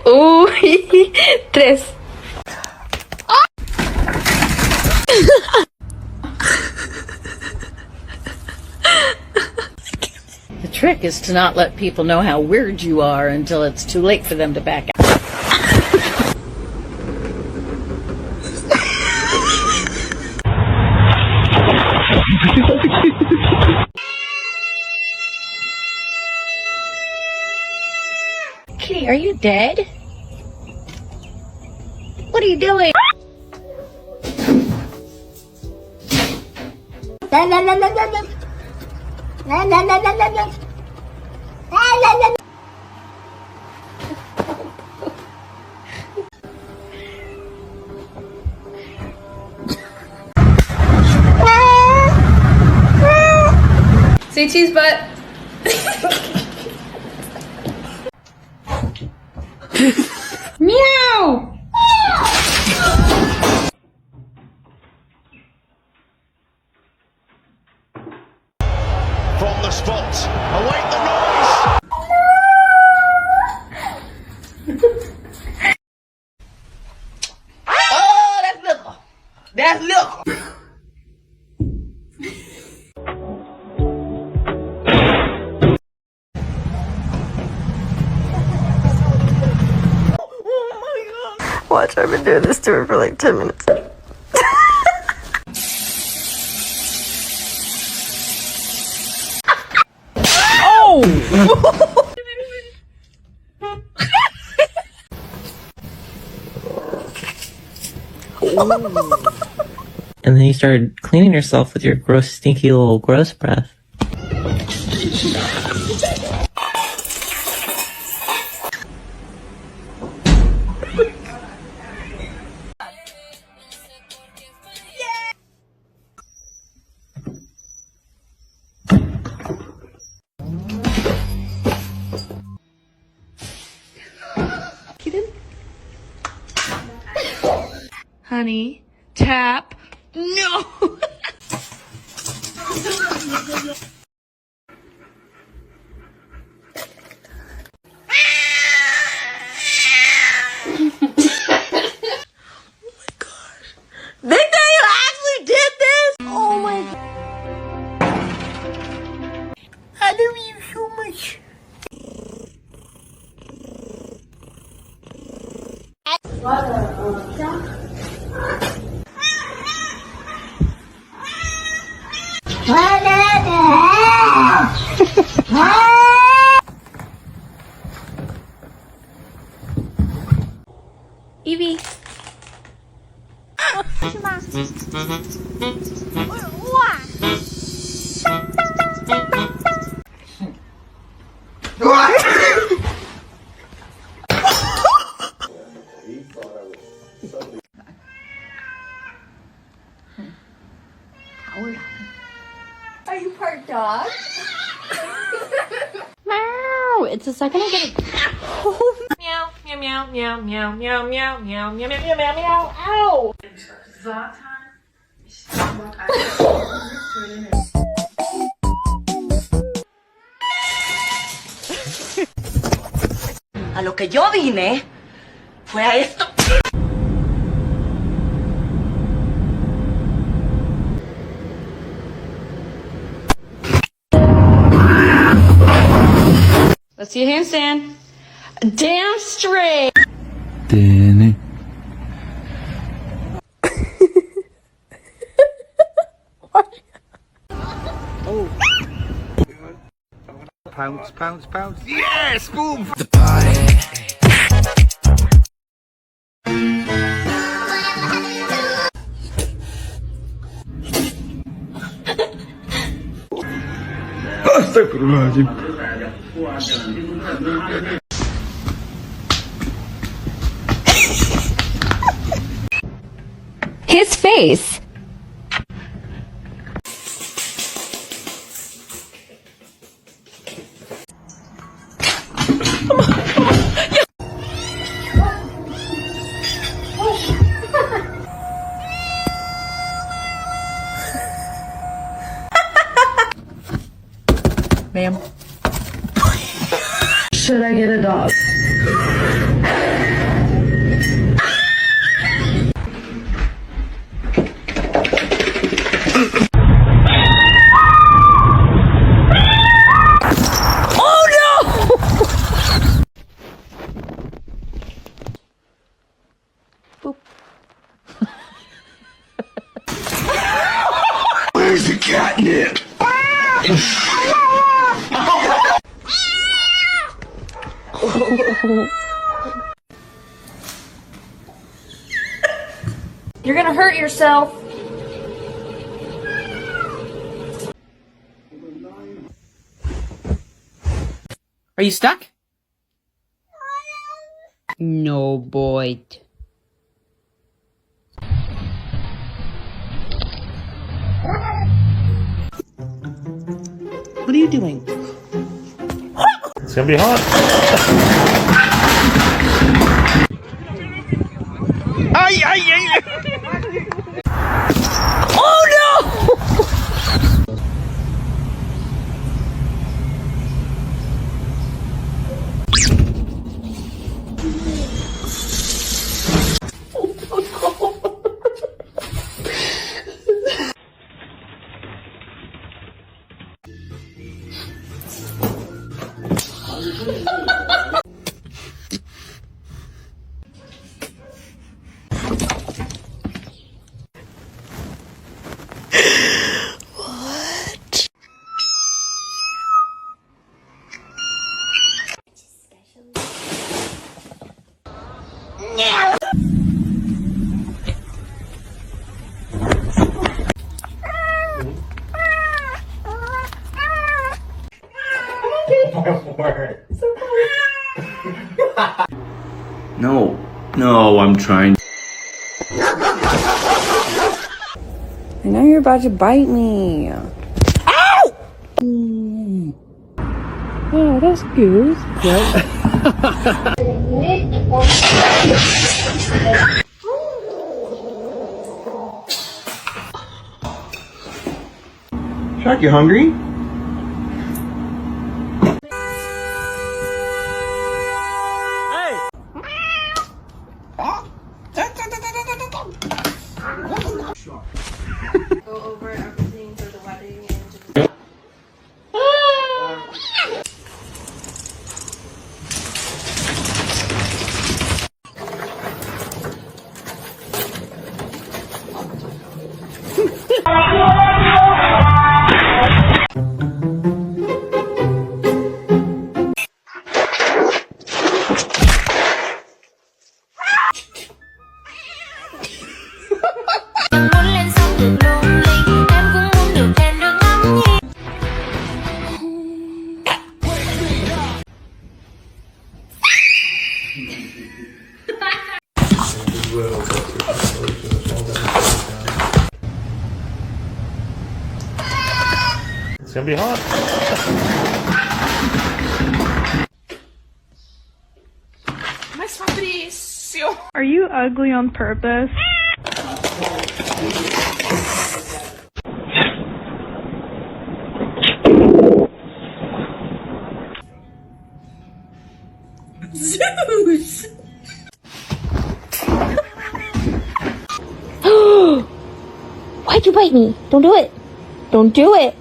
Uy, tres. The trick is to not let people know how weird you are until it's too late for them to back out. Kitty, are you dead? What are you doing? Say cheese butt. Meow. From the spot, await the noise. Oh, that's liquor. That's liquor. Watch, I've been doing this to her for like 10 minutes. And then you started cleaning yourself with your gross, stinky little gross breath. Honey, tap. No. Evie. 是吗？哇！Are you part dog? Meow. It's the second I get it. Meow, meow, meow, meow, meow, meow, meow, meow, meow, meow, meow, meow, ow! A lo que yo vine fue a esto. Let's see a handstand. Damn straight. Pounce, pounce, pounce. Yes, boom. The party. Astagfirullahaladzim. His face. Ma'am. Should I get a Where's the catnip? You're gonna hurt yourself. Are you stuck? No, boy. What are you doing? It's gonna be hot. Ay, ay, ay! No, I'm trying. I know you're about to bite me. Ow! Oh, that's good. Shark, you hungry? Go over everything for the wedding and It's gonna be hot. Are you ugly on purpose? Zeus! Why'd you bite me? Don't do it. Don't do it.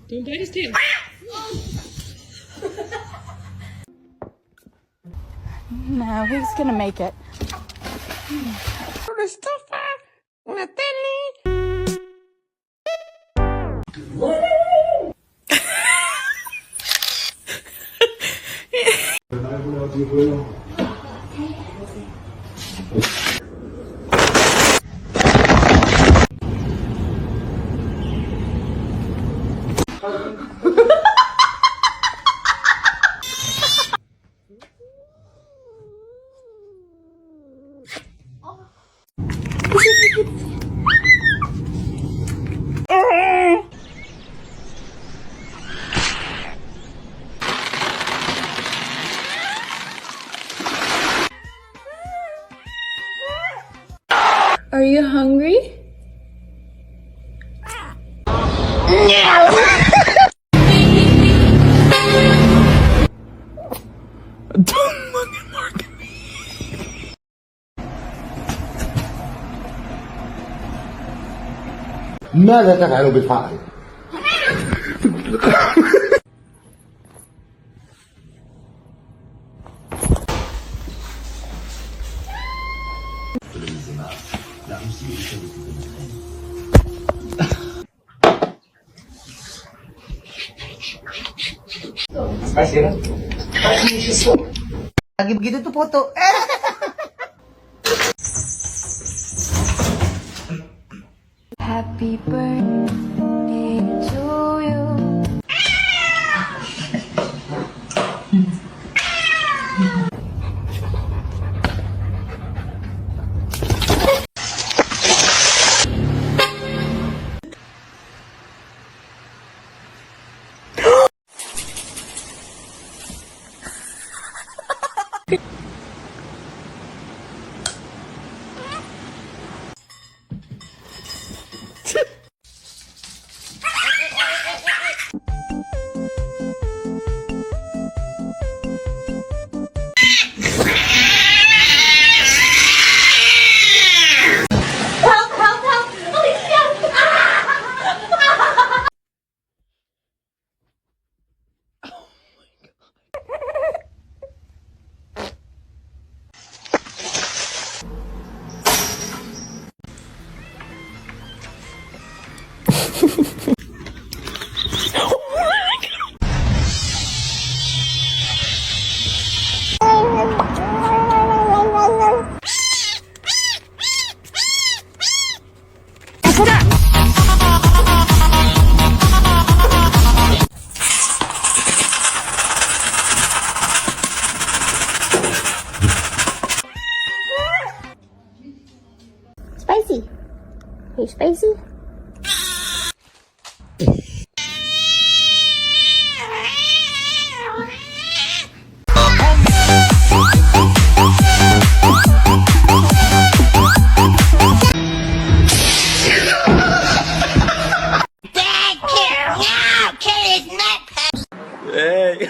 don't bite his tail. No, he's gonna make it. Are you hungry? ماذا تفعل بالفعل؟ Lagi begitu tuh foto. Happy birthday to you. Spicy. Are you spicy? Hey.